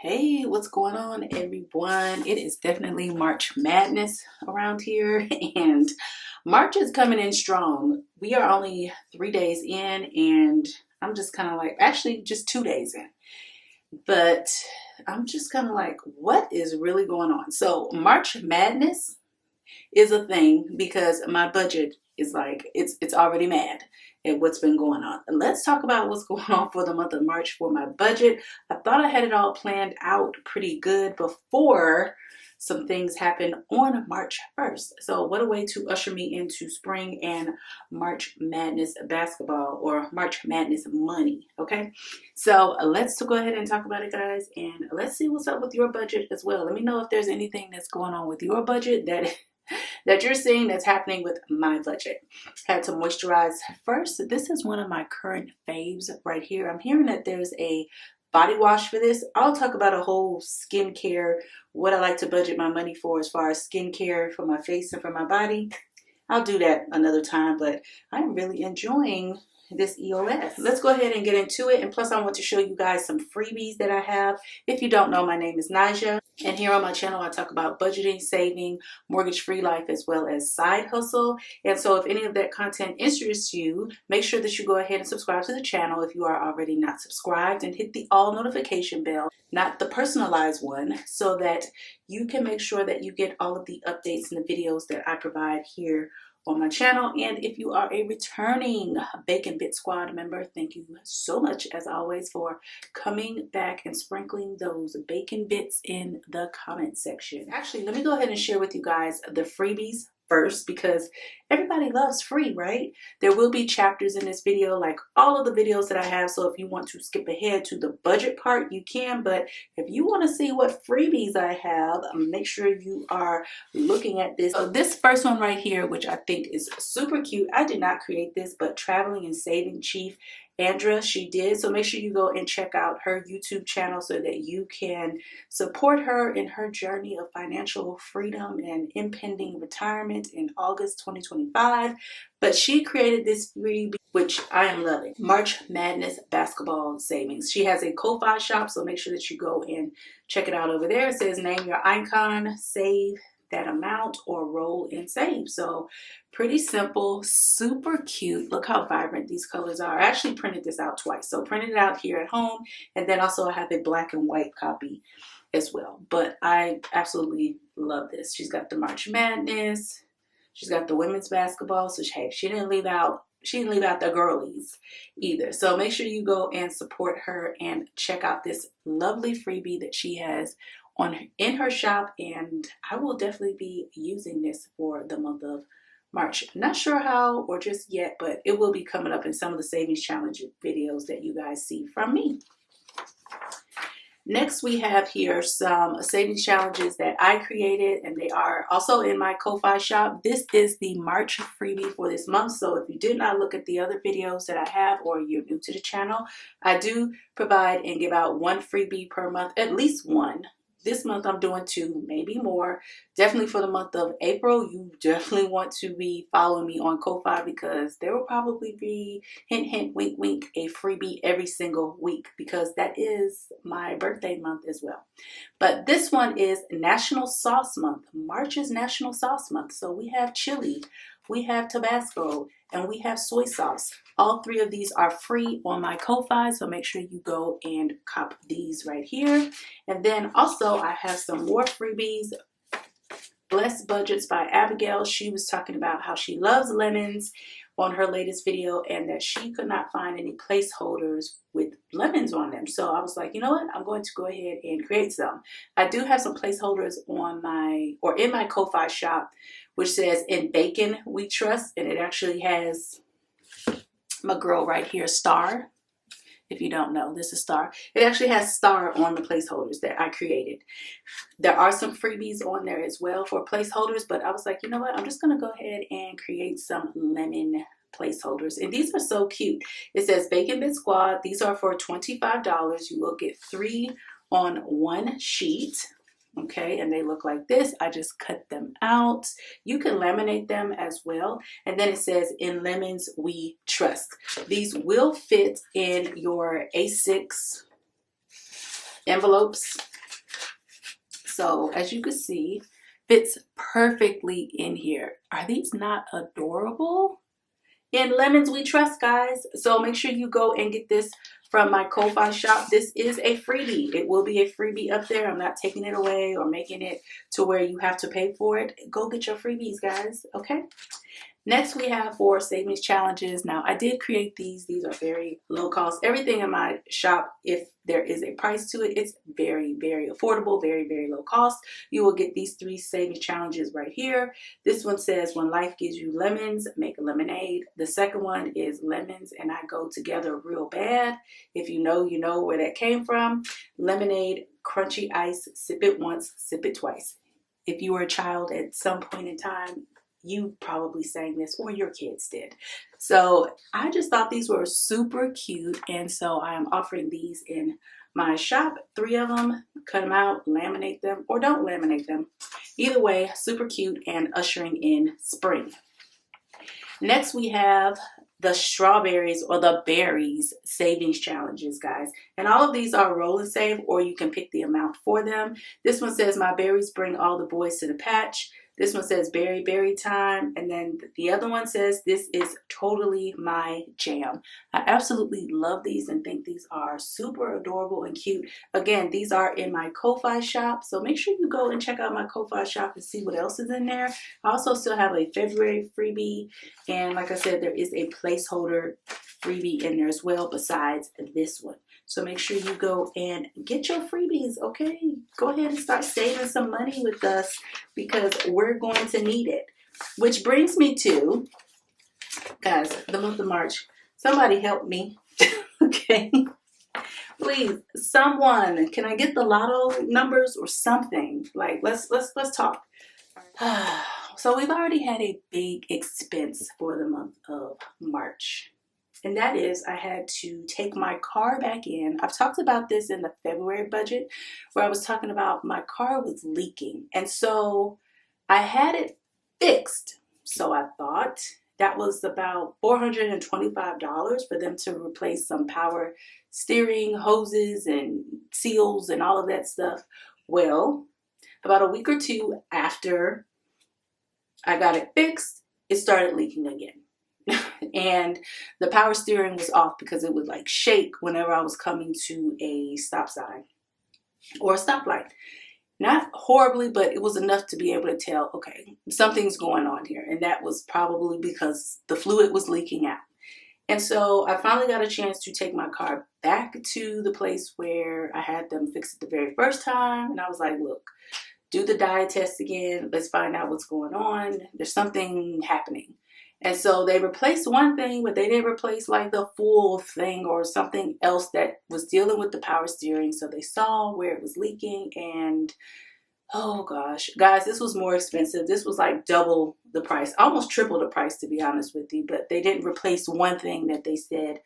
Hey, what's going on, everyone? It is definitely March Madness around here, and March is coming in strong. We are only 3 days in, and I'm just kind of like, actually, just 2 days in, but I'm just kind of like, what is really going on? So, March Madness is a thing because my budget is like it's already mad at what's been going on. Let's talk about what's going on for the month of March for my budget. I thought I had it all planned out pretty good before some things happened on March 1st. So what a way to usher me into spring and March Madness basketball, or March Madness money. Okay, so let's go ahead and talk about it, guys, and let's see what's up with your budget as well. Let me know if there's anything that's going on with your budget that you're seeing that's happening with my budget. Had to moisturize first. This is one of my current faves right here. I'm hearing that there's a body wash for this. I'll talk about a whole skincare, what I like to budget my money for as far as skincare for my face and for my body. I'll do that another time, but I'm really enjoying this EOS. Let's go ahead and get into it. And plus, I want to show you guys some freebies that I have. If you don't know, my name is Naja, and here on my channel I talk about budgeting, saving, mortgage-free life, as well as side hustle. And so if any of that content interests you, make sure that you go ahead and subscribe to the channel if you are already not subscribed, and hit the all notification bell, not the personalized one, so that you can make sure that you get all of the updates and the videos that I provide here on my channel. And if you are a returning Bacon Bit Squad member, thank you so much, as always, for coming back and sprinkling those bacon bits in the comment section. Actually, let me go ahead and share with you guys the freebies first, because everybody loves free, right? There will be chapters in this video, like all of the videos that I have. So if you want to skip ahead to the budget part, you can. But if you want to see what freebies I have, make sure you are looking at this. So this first one right here, which I think is super cute. I did not create this, but Traveling and Saving Chief Andra, she did. So make sure you go and check out her YouTube channel so that you can support her in her journey of financial freedom and impending retirement in August 2025. But she created this freebie, which I am loving. March Madness Basketball Savings. She has a Ko-Fi shop, so make sure that you go and check it out over there. It says name your icon, save that amount, or roll and save. So pretty simple, super cute. Look how vibrant these colors are. I actually printed this out twice. So printed it out here at home, and then also I have a black and white copy as well. But I absolutely love this. She's got the March Madness. She's got the women's basketball. So hey, she didn't leave out the girlies either. So make sure you go and support her and check out this lovely freebie that she has in her shop, and I will definitely be using this for the month of March. Not sure how or just yet, but it will be coming up in some of the savings challenge videos that you guys see from me. Next, we have here some savings challenges that I created, and they are also in my Ko-Fi shop. This is the March freebie for this month. So if you did not look at the other videos that I have, or you're new to the channel, I do provide and give out one freebie per month, at least one. This month I'm doing 2, maybe more. Definitely for the month of April, you definitely want to be following me on Ko-Fi, because there will probably be, hint, hint, wink, wink, a freebie every single week, because that is my birthday month as well. But this one is National Sauce Month. March is National Sauce Month. So we have chili, we have Tabasco, and we have soy sauce. All 3 of these are free on my Ko-Fi, so make sure you go and cop these right here. And then also I have some more freebies. Blessed Budgets by Abigail. She was talking about how she loves lemons on her latest video, and that she could not find any placeholders with lemons on them. So I was like, you know what? I'm going to go ahead and create some. I do have some placeholders on in my Ko-Fi shop, which says "In Bacon We Trust," and it actually has my girl right here, Star. If you don't know, this is Star. It actually has Star on the placeholders that I created. There are some freebies on there as well for placeholders, but I was like, you know what? I'm just going to go ahead and create some lemon placeholders. And these are so cute. It says Bacon Bit Squad. These are for $25. You will get 3 on 1 sheet. Okay, and they look like this. I just cut them out. You can laminate them as well. And then it says, "In lemons we trust." These will fit in your A6 envelopes So as you can see, fits perfectly in here. Are these not adorable? In lemons we trust, guys. So make sure you go and get this from my Ko-Fi shop. This is a freebie. It will be a freebie up there. I'm not taking it away or making it to where you have to pay for it. Go get your freebies, guys. Okay. Next, we have 4 savings challenges. Now, I did create these. These are very low cost. Everything in my shop, if there is a price to it, it's very, very affordable, very, very low cost. You will get these 3 savings challenges right here. This one says, when life gives you lemons, make a lemonade. The second one is lemons and I go together real bad. If you know where that came from. Lemonade, crunchy ice, sip it once, sip it twice. If you were a child at some point in time, you probably sang this, or your kids did. So I just thought these were super cute, and so I am offering these in my shop. 3 of them. Cut them out, laminate them, or don't laminate them. Either way, super cute and ushering in spring. Next, we have the strawberries or the berries savings challenges, guys. And all of these are roll and save, or you can pick the amount for them. This one says, my berries bring all the boys to the patch. This one says berry time, and then the other one says this is totally my jam. I absolutely love these and think these are super adorable and cute. Again, these are in my Ko-Fi shop, so make sure you go and check out my Ko-Fi shop and see what else is in there. I also still have a February freebie, and like I said, there is a placeholder freebie in there as well besides this one. So make sure you go and get your freebies, okay? Go ahead and start saving some money with us because we're going to need it. Which brings me to, guys, the month of March. Somebody help me, okay? Please, someone, can I get the lotto numbers or something? Like, let's talk. So we've already had a big expense for the month of March. And that is, I had to take my car back in. I've talked about this in the February budget where I was talking about my car was leaking. And so I had it fixed. So I thought that was about $425 for them to replace some power steering hoses and seals and all of that stuff. Well, about a week or 2 after I got it fixed, it started leaking again. And the power steering was off because it would like shake whenever I was coming to a stop sign or a stoplight. Not horribly, but it was enough to be able to tell, okay, something's going on here. And that was probably because the fluid was leaking out. And so I finally got a chance to take my car back to the place where I had them fix it the very first time. And I was like, look, do the dye test again. Let's find out what's going on. There's something happening. And so they replaced one thing, but they didn't replace like the full thing or something else that was dealing with the power steering. So they saw where it was leaking and oh gosh, guys, this was more expensive. This was like double the price, almost triple the price to be honest with you. But they didn't replace one thing that they said.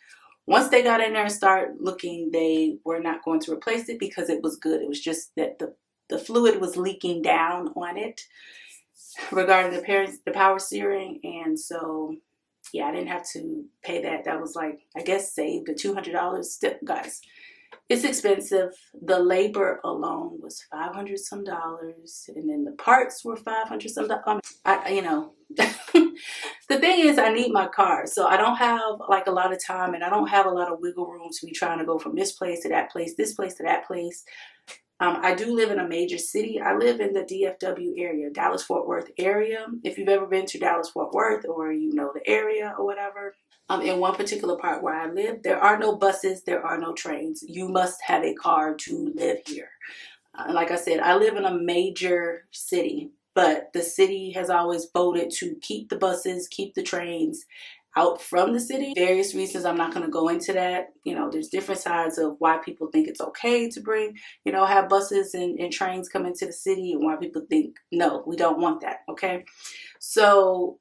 Once they got in there and started looking, they were not going to replace it because it was good. It was just that the fluid was leaking down on it regarding the power steering. And so yeah, I didn't have to pay that. That was like, I guess, saved the $200 step. Guys, it's expensive. The labor alone was $500 some, and then the parts were $500 some. You know, the thing is, I need my car, so I don't have like a lot of time, and I don't have a lot of wiggle room to be trying to go from this place to that place, this place to that place. I do live in a major city. I live in the DFW area, Dallas-Fort Worth area. If you've ever been to Dallas-Fort Worth or you know the area or whatever, in one particular part where I live, there are no buses, there are no trains. You must have a car to live here. Like I said, I live in a major city, but the city has always voted to keep the buses, keep the trains out from the city. Various reasons, I'm not going to go into that. You know, there's different sides of why people think it's okay to bring, you know, have buses and trains come into the city, and why people think, no, we don't want that, okay? So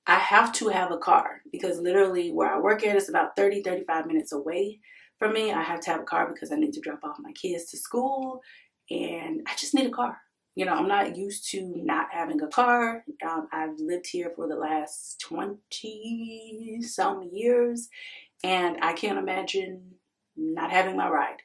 I have to have a car because literally where I work at is about 35 minutes away from me. I have to have a car because I need to drop off my kids to school, and I just need a car. You know, I'm not used to not having a car. I've lived here for the last 20-some years, and I can't imagine not having my ride.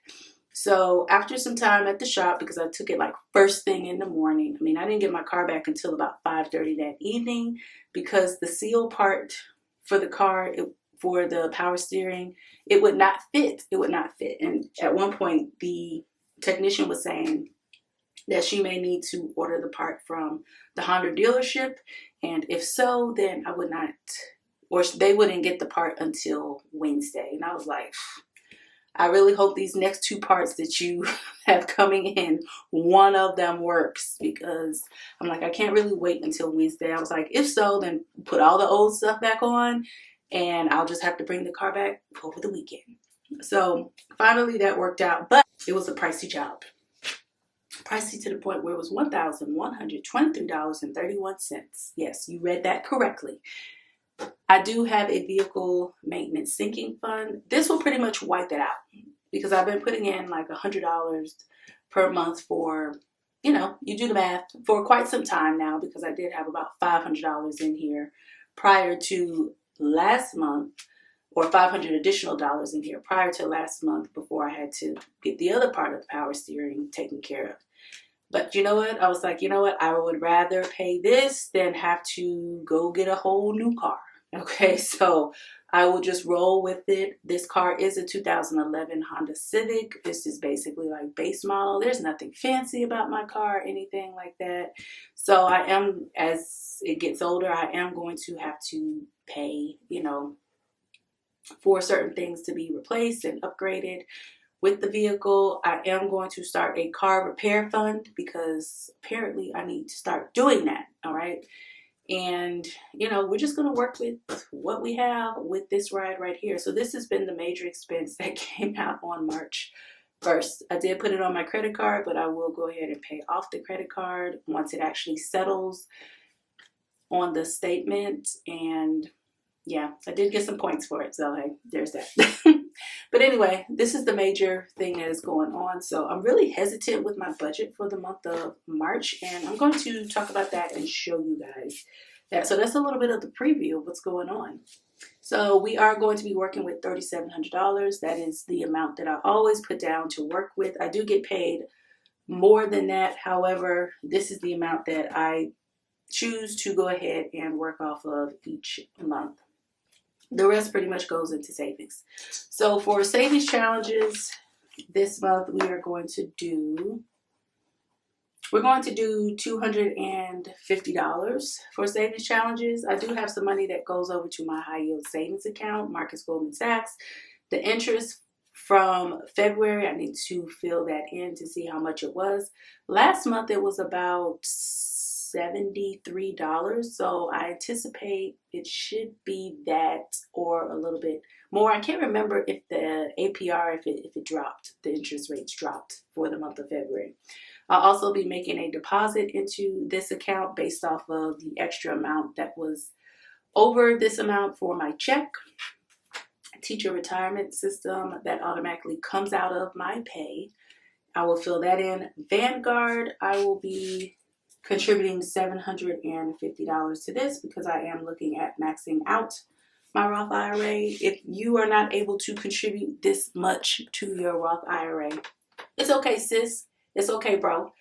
So after some time at the shop, because I took it like first thing in the morning, I mean, I didn't get my car back until about 5:30 that evening, because the seal part for the car, for the power steering, it would not fit. It would not fit. And at one point, the technician was saying that she may need to order the part from the Honda dealership. And if so, then I would not, or they wouldn't get the part until Wednesday. And I was like, I really hope these next two parts that you have coming in, one of them works, because I'm like, I can't really wait until Wednesday. I was like, if so, then put all the old stuff back on and I'll just have to bring the car back over the weekend. So finally that worked out, but it was a pricey job. Pricey to the point where it was $1,123.31. Yes, you read that correctly. I do have a vehicle maintenance sinking fund. This will pretty much wipe it out, because I've been putting in like $100 per month for, you know, you do the math, for quite some time now, because I did have about $500 in here prior to last month, or $500 additional dollars in here prior to last month, before I had to get the other part of the power steering taken care of. But you know what? I was like, you know what? I would rather pay this than have to go get a whole new car. Okay, so I will just roll with it. This car is a 2011 Honda Civic. This is basically like base model. There's nothing fancy about my car, anything like that. So I am, as it gets older, I am going to have to pay, you know, for certain things to be replaced and upgraded with the vehicle. I am going to start a car repair fund, because apparently I need to start doing that. All right. And, you know, we're just going to work with what we have with this ride right here. So this has been the major expense that came out on March 1st. I did put it on my credit card, but I will go ahead and pay off the credit card once it actually settles on the statement. And yeah, I did get some points for it. So, hey, there's that. But anyway, this is the major thing that is going on. So I'm really hesitant with my budget for the month of March, and I'm going to talk about that and show you guys that. So that's a little bit of the preview of what's going on. So we are going to be working with $3,700. That is the amount that I always put down to work with. I do get paid more than that. However, this is the amount that I choose to go ahead and work off of each month. The rest pretty much goes into savings. So for savings challenges this month, we are going to do, we're going to do $250 for savings challenges. I do have some money that goes over to my high yield savings account, Marcus Goldman Sachs. The interest from February, I need to fill that in to see how much it was. Last month it was about $73, so I anticipate it should be that or a little bit more. I can't remember if the APR, if it dropped, the interest rates dropped for the month of February. I'll also be making a deposit into this account based off of the extra amount that was over this amount for my check. Teacher retirement system that automatically comes out of my pay. I will fill that in. Vanguard, I will be contributing $750 to this, because I am looking at maxing out my Roth IRA. If you are not able to contribute this much to your Roth IRA, it's okay, sis. It's okay, bro.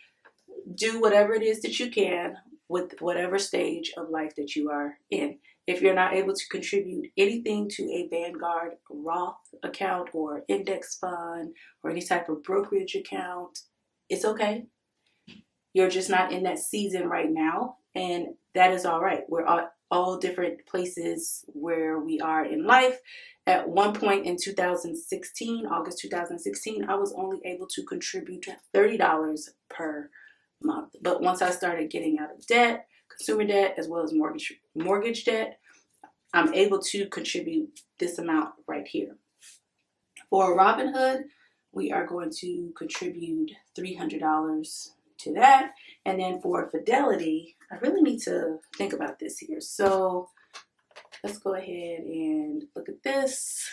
Do whatever it is that you can with whatever stage of life that you are in. If you're not able to contribute anything to a Vanguard Roth account or index fund or any type of brokerage account, it's okay. You're just not in that season right now, and that is all right. We're all different places where we are in life. At one point in 2016, August 2016, I was only able to contribute $30 per month. But once I started getting out of debt, consumer debt, as well as mortgage debt, I'm able to contribute this amount right here. For Robinhood, we are going to contribute $300 to that. And then for Fidelity, I really need to think about this here. So let's go ahead and look at this.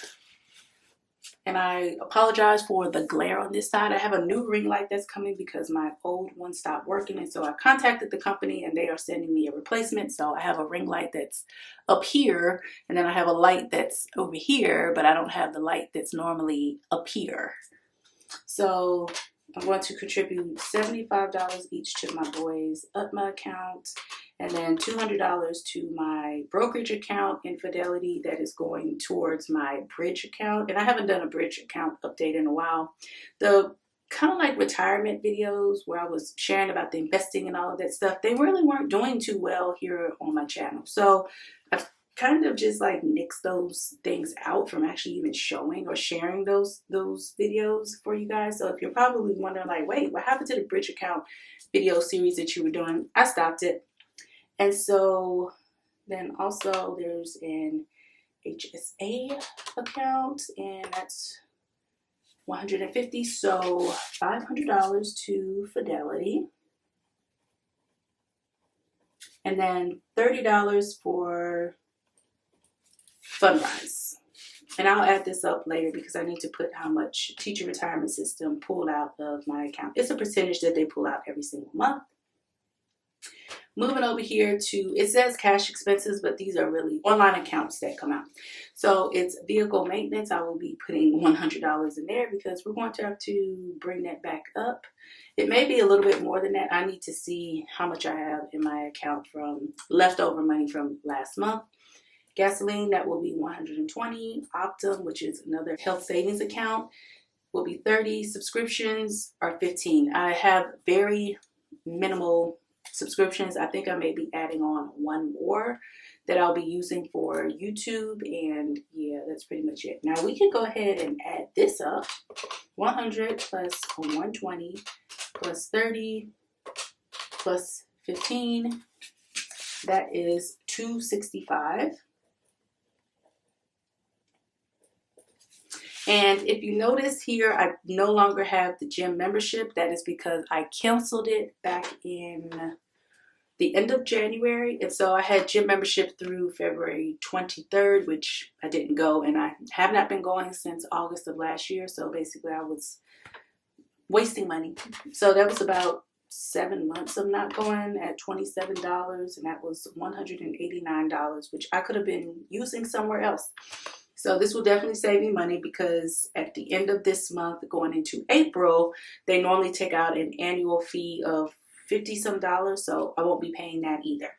And I apologize for the glare on this side. I have a new ring light that's coming because my old one stopped working. And so I contacted the company and they are sending me a replacement. So I have a ring light that's up here, and then I have a light that's over here, but I don't have the light that's normally up here. So I'm going to contribute $75 each to my boys' UTMA account, and then $200 to my brokerage account in Fidelity that is going towards my bridge account. And I haven't done a bridge account update in a while. The kind of like retirement videos where I was sharing about the investing and all of that stuff, they really weren't doing too well here on my channel. So I've kind of just like nixed those things out from actually even showing or sharing those videos for you guys. So if you're probably wondering like, wait, what happened to the bridge account video series that you were doing? I stopped it. And so then also there's an HSA account, and that's $150, so $500 to Fidelity, and then $30 for Fundrise. And I'll add this up later because I need to put how much teacher retirement system pulled out of my account. It's a percentage that they pull out every single month. Moving over here to, it says cash expenses, but these are really online accounts that come out. So it's vehicle maintenance. I will be putting $100 in there because we're going to have to bring that back up. It may be a little bit more than that. I need to see how much I have in my account from leftover money from last month. Gasoline, that will be $120. Optum, which is another health savings account, will be $30. Subscriptions are $15. I have very minimal subscriptions. I think I may be adding on one more that I'll be using for YouTube, and yeah, that's pretty much it. Now we can go ahead and add this up. 100 plus 120 plus 30 plus 15, that is $265. And if you notice here, I no longer have the gym membership. That is because I canceled it back in the end of January. And so I had gym membership through February 23rd, which I didn't go. And I have not been going since August of last year. So basically I was wasting money. So that was about 7 months of not going at $27. And that was $189, which I could have been using somewhere else. So this will definitely save me money because at the end of this month, going into April, they normally take out an annual fee of $50-some, so I won't be paying that either.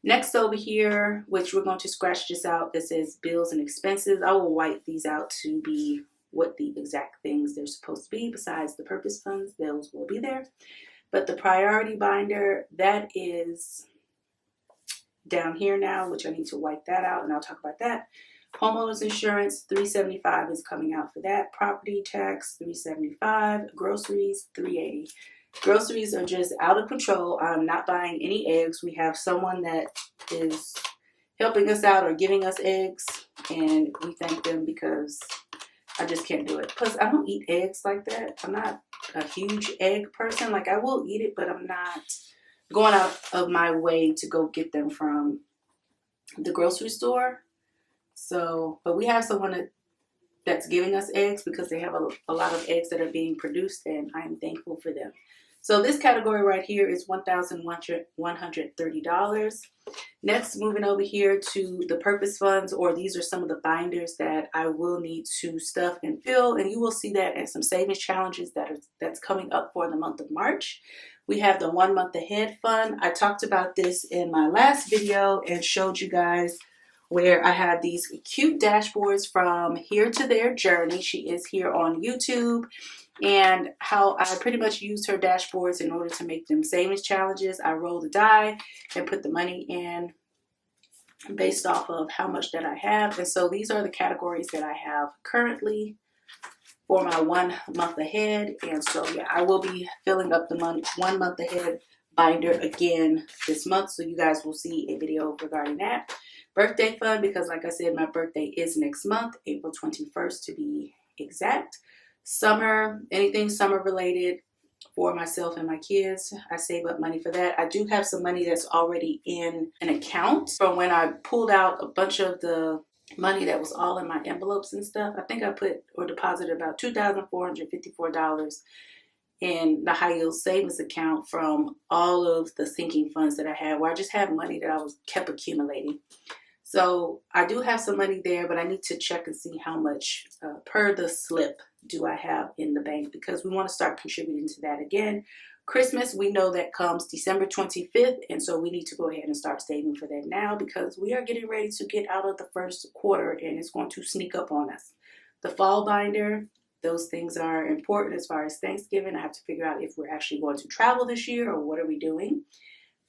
Next over here, which we're going to scratch this out, that says bills and expenses. I will white these out to be what the exact things they're supposed to be. Besides the purpose funds, those will be there. But the priority binder, that is down here now, which I need to wipe that out, and I'll talk about that. Homeowners insurance, $375 is coming out for that. Property tax, $375. Groceries, $380. Groceries are just out of control. I'm not buying any eggs. We have someone that is helping us out or giving us eggs, and we thank them because I just can't do it. Plus, I don't eat eggs like that. I'm not a huge egg person. Like, I will eat it, but I'm not going out of my way to go get them from the grocery store. So, but we have someone that's giving us eggs because they have a lot of eggs that are being produced, and I'm thankful for them. So this category right here is $1,130. Next, moving over here to the purpose funds, or these are some of the binders that I will need to stuff and fill, and you will see that in some savings challenges that's coming up for the month of March. We have the 1 month ahead fund. I talked about this in my last video and showed you guys where I have these cute dashboards from Here to Their Journey. She is here on YouTube, and how I pretty much use her dashboards in order to make them savings challenges. I roll the die and put the money in based off of how much that I have. And so these are the categories that I have currently for my 1 month ahead. And so yeah, I will be filling up the 1 month ahead binder again this month. So you guys will see a video regarding that. Birthday fund, because like I said, my birthday is next month, April 21st to be exact. Summer, anything summer related for myself and my kids, I save up money for that. I do have some money that's already in an account from when I pulled out a bunch of the money that was all in my envelopes and stuff. I think I put or deposited about $2,454 in the high yield savings account from all of the sinking funds that I had, where I just had money that I kept accumulating. So I do have some money there, but I need to check and see how much per the slip do I have in the bank, because we want to start contributing to that again. Christmas, we know that comes December 25th, and so we need to go ahead and start saving for that now, because we are getting ready to get out of the first quarter and it's going to sneak up on us. The fall binder, those things are important as far as Thanksgiving. I have to figure out if we're actually going to travel this year or what are we doing.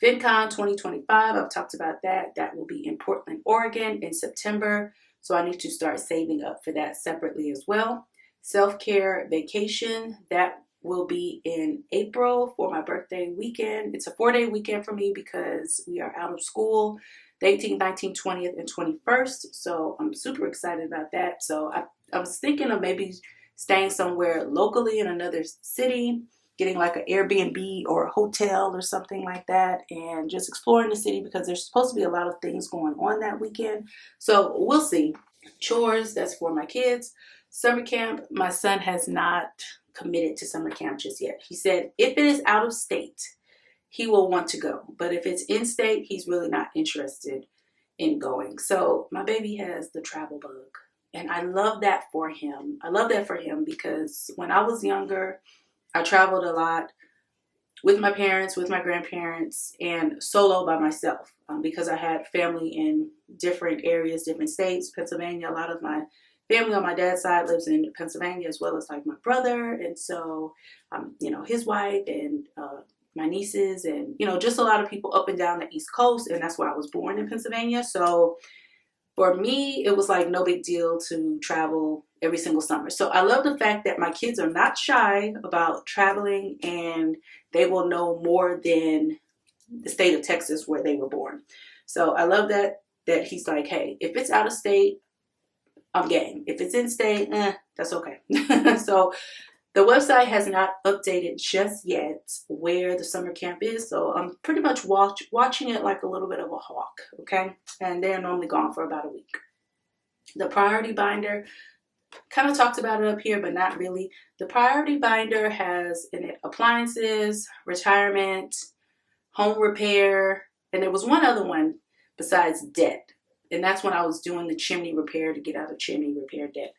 FinCon 2025, I've talked about that. That will be in Portland, Oregon in September. So I need to start saving up for that separately as well. Self-care vacation, that will be in April for my birthday weekend. It's a 4-day weekend for me because we are out of school the 18th, 19th, 20th, and 21st. So I'm super excited about that. So I was thinking of maybe staying somewhere locally in another city, getting like an Airbnb or a hotel or something like that, and just exploring the city, because there's supposed to be a lot of things going on that weekend. So we'll see. Chores, that's for my kids. Summer camp, my son has not committed to summer camp just yet. He said if it is out of state, he will want to go. But if it's in state, he's really not interested in going. So my baby has the travel bug. And I love that for him. I love that for him because when I was younger, I traveled a lot with my parents, with my grandparents, and solo by myself because I had family in different areas, different states. Pennsylvania, a lot of my family on my dad's side lives in Pennsylvania, as well as like my brother. And so, his wife and my nieces and, just a lot of people up and down the East Coast. And that's where I was born, in Pennsylvania. So for me, it was like no big deal to travel every single summer. So I love the fact that my kids are not shy about traveling, and they will know more than the state of Texas where they were born. So I love that he's like, hey, if it's out of state, I'm game. If it's in state, that's okay. So the website has not updated just yet where the summer camp is, so I'm pretty much watching it like a little bit of a hawk, okay? And they're normally gone for about a week. The priority binder, kind of talked about it up here, but not really. The priority binder has in it appliances, retirement, home repair, and there was one other one besides debt. And that's when I was doing the chimney repair to get out of chimney repair debt.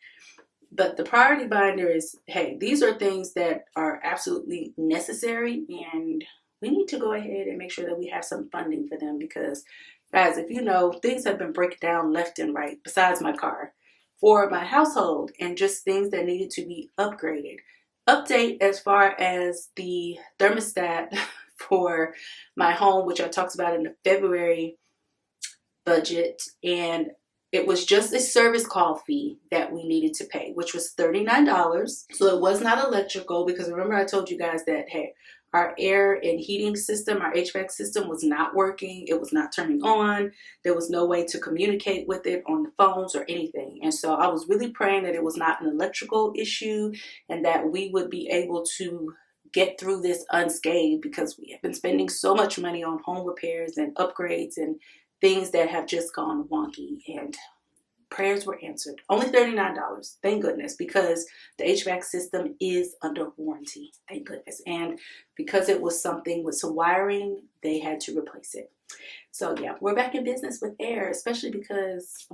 But the priority binder is, hey, these are things that are absolutely necessary, and we need to go ahead and make sure that we have some funding for them, because, guys, if you know, things have been breaking down left and right, besides my car, for my household, and just things that needed to be upgraded. Update as far as the thermostat for my home, which I talked about in the February budget, and it was just a service call fee that we needed to pay, which was $39. So it was not electrical, because remember I told you guys that, hey, our air and heating system, our HVAC system was not working. It was not turning on. There was no way to communicate with it on the phones or anything. And so I was really praying that it was not an electrical issue and that we would be able to get through this unscathed, because we have been spending so much money on home repairs and upgrades and things that have just gone wonky, and prayers were answered. Only $39, thank goodness, because the HVAC system is under warranty, thank goodness. And because it was something with some wiring, they had to replace it. So yeah, we're back in business with air, especially because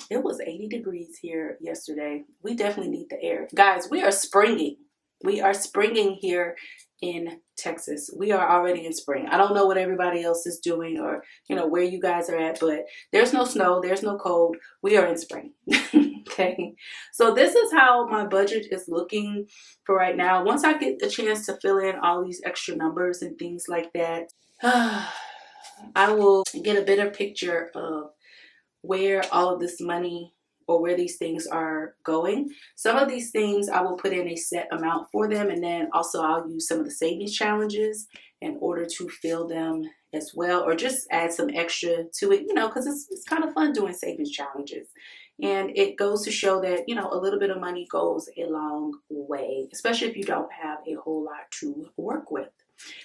it was 80 degrees here yesterday. We definitely need the air. Guys, we are springing. We are springing here in Texas. We are already in spring. I don't know what everybody else is doing or, where you guys are at, but there's no snow, there's no cold. We are in spring. Okay. So this is how my budget is looking for right now. Once I get the chance to fill in all these extra numbers and things like that, I will get a better picture of where all of this money or where these things are going. Some of these things I will put in a set amount for them, and then also I'll use some of the savings challenges in order to fill them as well, or just add some extra to it, because it's kind of fun doing savings challenges. And it goes to show that, a little bit of money goes a long way, especially if you don't have a whole lot to work with.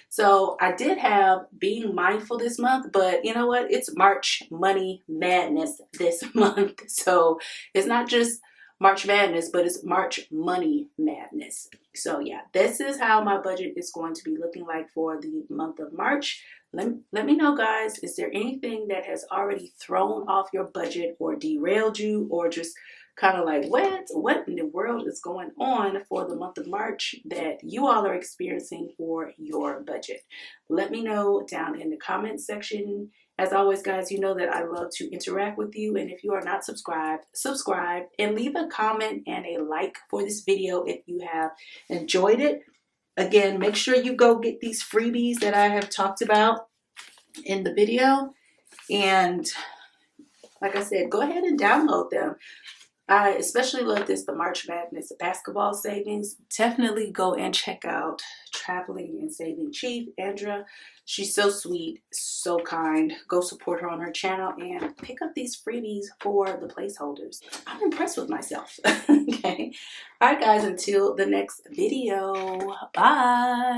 So I did have being mindful this month, but you know what? It's March Money Madness this month. So it's not just March Madness, but it's March Money Madness. So yeah, this is how my budget is going to be looking like for the month of March. Let me know, guys, is there anything that has already thrown off your budget or derailed you, or just kind of like, what in the world is going on for the month of March that you all are experiencing for your budget? Let me know down in the comment section. As always, guys, you know that I love to interact with you. And if you are not subscribed, subscribe and leave a comment and a like for this video if you have enjoyed it. Again, make sure you go get these freebies that I have talked about in the video. And like I said, go ahead and download them. I especially love this, the March Madness basketball savings. Definitely go and check out Traveling and Saving Chief, Andra. She's so sweet, so kind. Go support her on her channel and pick up these freebies for the placeholders. I'm impressed with myself. Okay. All right, guys, until the next video. Bye.